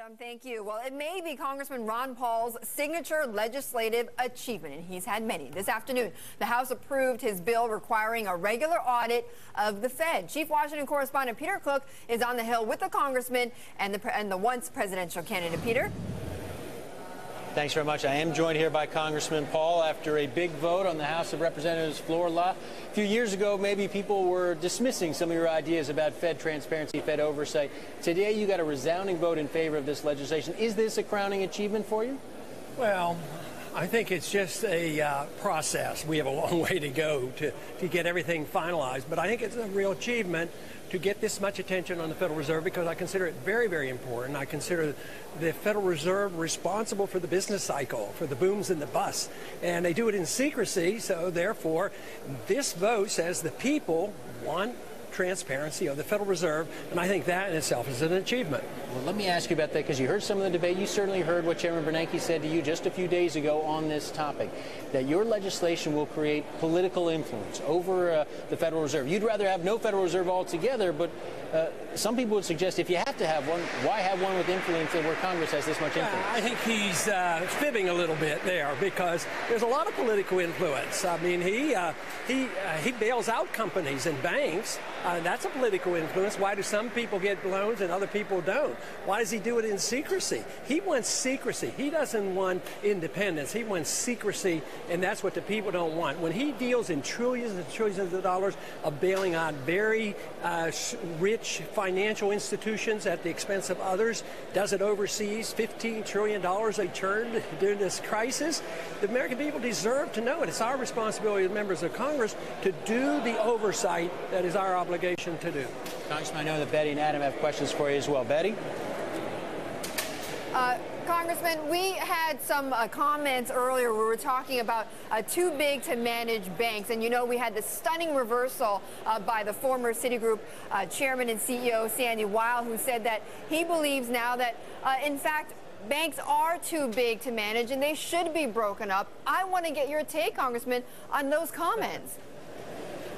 Adam, thank you. Well, it may be Congressman Ron Paul's signature legislative achievement, and he's had many. This afternoon, the House approved his bill requiring a regular audit of the Fed. Chief Washington correspondent Peter Cook is on the Hill with the congressman and the once presidential candidate. Peter? Thanks very much. I am joined here by Congressman Paul after a big vote on the House of Representatives floor. A few years ago, maybe people were dismissing some of your ideas about Fed transparency, Fed oversight. Today, you got a resounding vote in favor of this legislation. Is this a crowning achievement for you? Well, I think it's just a process. We have a long way to go to get everything finalized, but I think it's a real achievement to get this much attention on the Federal Reserve because I consider it very, very important. I consider the Federal Reserve responsible for the business cycle, for the booms and the busts, and they do it in secrecy, so therefore this vote says the people want transparency of the Federal Reserve, and I think that in itself is an achievement. Well, let me ask you about that because you heard some of the debate. You certainly heard what Chairman Bernanke said to you just a few days ago on this topic, that your legislation will create political influence over the Federal Reserve. You'd rather have no Federal Reserve altogether, but some people would suggest if you have to have one, why have one with influence where Congress has this much influence? I think he's fibbing a little bit there because there's a lot of political influence. I mean, he bails out companies and banks. That's a political influence. Why do some people get loans and other people don't? Why does he do it in secrecy? He wants secrecy. He doesn't want independence. He wants secrecy, and that's what the people don't want. When he deals in trillions and trillions of dollars of bailing out very rich financial institutions at the expense of others, does it overseas, $15 trillion they turned during this crisis, the American people deserve to know it. It's our responsibility as members of Congress to do the oversight that is our obligation to do. Congressman, I know that Betty and Adam have questions for you as well. Betty? Congressman, we had some comments earlier where we were talking about too big to manage banks. And, you know, we had the stunning reversal by the former Citigroup chairman and CEO, Sandy Weil, who said that he believes now that, in fact, banks are too big to manage and they should be broken up. I want to get your take, Congressman, on those comments.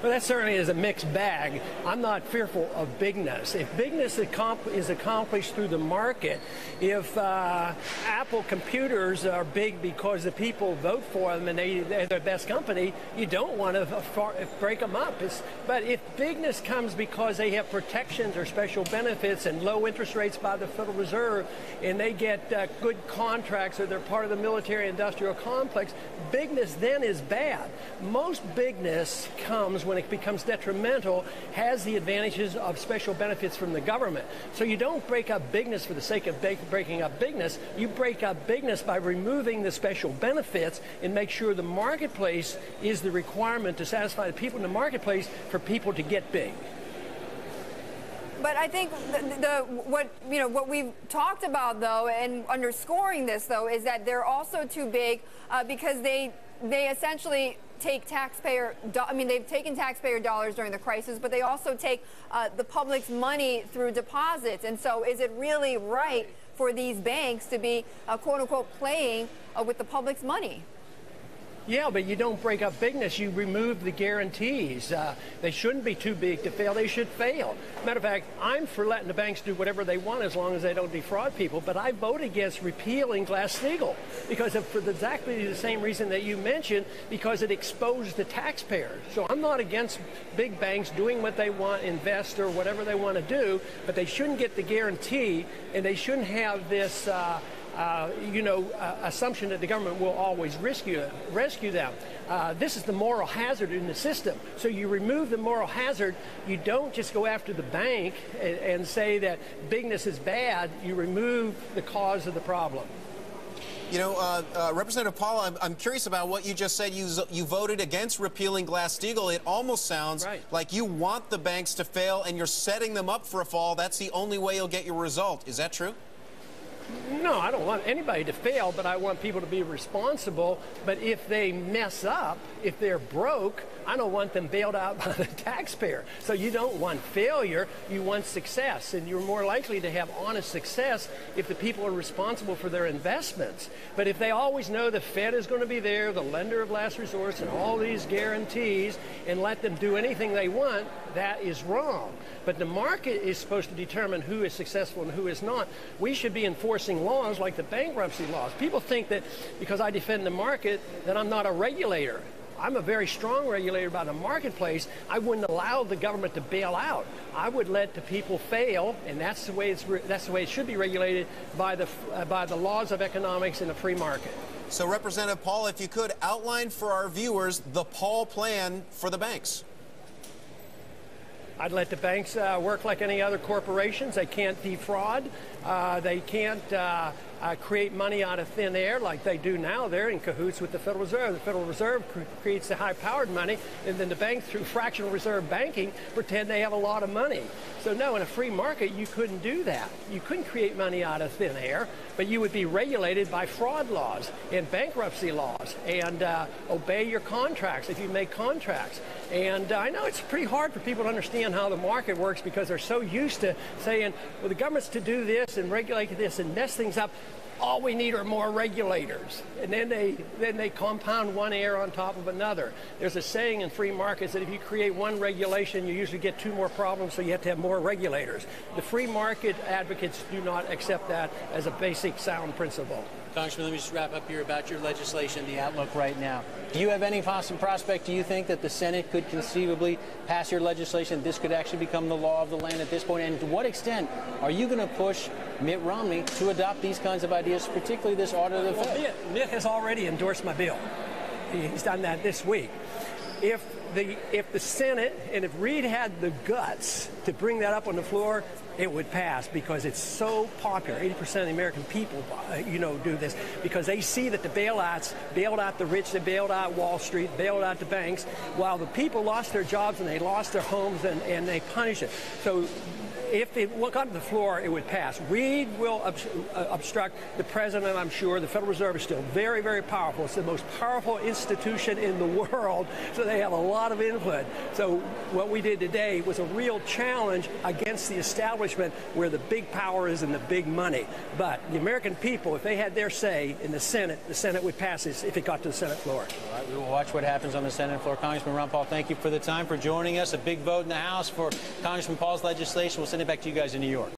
Well, that certainly is a mixed bag. I'm not fearful of bigness. If bigness is accomplished through the market, if Apple computers are big because the people vote for them and they're the best company, you don't want to break them up. But if bigness comes because they have protections or special benefits and low interest rates by the Federal Reserve and they get good contracts or they're part of the military-industrial complex, bigness then is bad. Most bigness comes when it becomes detrimental, has the advantages of special benefits from the government. So you don't break up bigness for the sake of breaking up bigness. You break up bigness by removing the special benefits and make sure the marketplace is the requirement to satisfy the people in the marketplace for people to get big. But I think what we've talked about, though, and underscoring this, though, is that they're also too big because they essentially take they've taken taxpayer dollars during the crisis, but they also take the public's money through deposits. And so is it really right for these banks to be, quote unquote, playing with the public's money? Yeah, but you don't break up bigness. You remove the guarantees. They shouldn't be too big to fail. They should fail. Matter of fact, I'm for letting the banks do whatever they want as long as they don't defraud people. But I vote against repealing Glass-Steagall because for exactly the same reason that you mentioned, because it exposed the taxpayers. So I'm not against big banks doing what they want, invest or whatever they want to do, but they shouldn't get the guarantee and they shouldn't have this assumption that the government will always rescue them. This is the moral hazard in the system. So you remove the moral hazard. You don't just go after the bank and say that bigness is bad. You remove the cause of the problem. You know, Representative Paul, I'm curious about what you just said. You voted against repealing Glass-Steagall. It almost sounds like you want the banks to fail and you're setting them up for a fall. That's the only way you'll get your result. Is that true? No, I don't want anybody to fail, but I want people to be responsible. But if they mess up, if they're broke, I don't want them bailed out by the taxpayer. So you don't want failure, you want success. And you're more likely to have honest success if the people are responsible for their investments. But if they always know the Fed is going to be there, the lender of last resort, and all these guarantees, and let them do anything they want, that is wrong. But the market is supposed to determine who is successful and who is not. We should be enforcing laws like the bankruptcy laws. People think that because I defend the market that I'm not a regulator. I'm a very strong regulator about the marketplace. I wouldn't allow the government to bail out. I would let the people fail, and that's the way it should be regulated by the laws of economics in a free market. So, Representative Paul, if you could outline for our viewers the Paul plan for the banks. I'd let the banks work like any other corporations. They can't defraud. They can't create money out of thin air like they do now. They're in cahoots with the Federal Reserve. The Federal Reserve creates the high-powered money, and then the banks, through fractional reserve banking, pretend they have a lot of money. So no, in a free market, you couldn't do that. You couldn't create money out of thin air, but you would be regulated by fraud laws and bankruptcy laws and obey your contracts if you make contracts. And I know it's pretty hard for people to understand how the market works because they're so used to saying, well, the government's to do this and regulate this and mess things up. All we need are more regulators. And then they compound one error on top of another. There's a saying in free markets that if you create one regulation, you usually get two more problems, so you have to have more regulators. The free market advocates do not accept that as a basic sound principle. Congressman, let me just wrap up here about your legislation, the outlook right now. Do you have any possible prospect, do you think, that the Senate could conceivably pass your legislation? This could actually become the law of the land at this point? And to what extent are you going to push Mitt Romney to adopt these kinds of ideas, particularly this audit of the Fed? Mitt has already endorsed my bill. He's done that this week. If the Senate, and if Reid had the guts to bring that up on the floor, it would pass because it's so popular. 80% of the American people, do this because they see that the bailouts bailed out the rich, they bailed out Wall Street, bailed out the banks, while the people lost their jobs and they lost their homes and they punish it. So if it got to the floor, it would pass. Reid will obstruct the president, I'm sure. The Federal Reserve is still very, very powerful. It's the most powerful institution in the world, so they have a lot of influence. So what we did today was a real challenge against the establishment where the big power is and the big money. But the American people, if they had their say in the Senate would pass this if it got to the Senate floor. All right, we will watch what happens on the Senate floor. Congressman Ron Paul, thank you for the time, for joining us. A big vote in the House for Congressman Paul's legislation. We'll send it back to you guys in New York.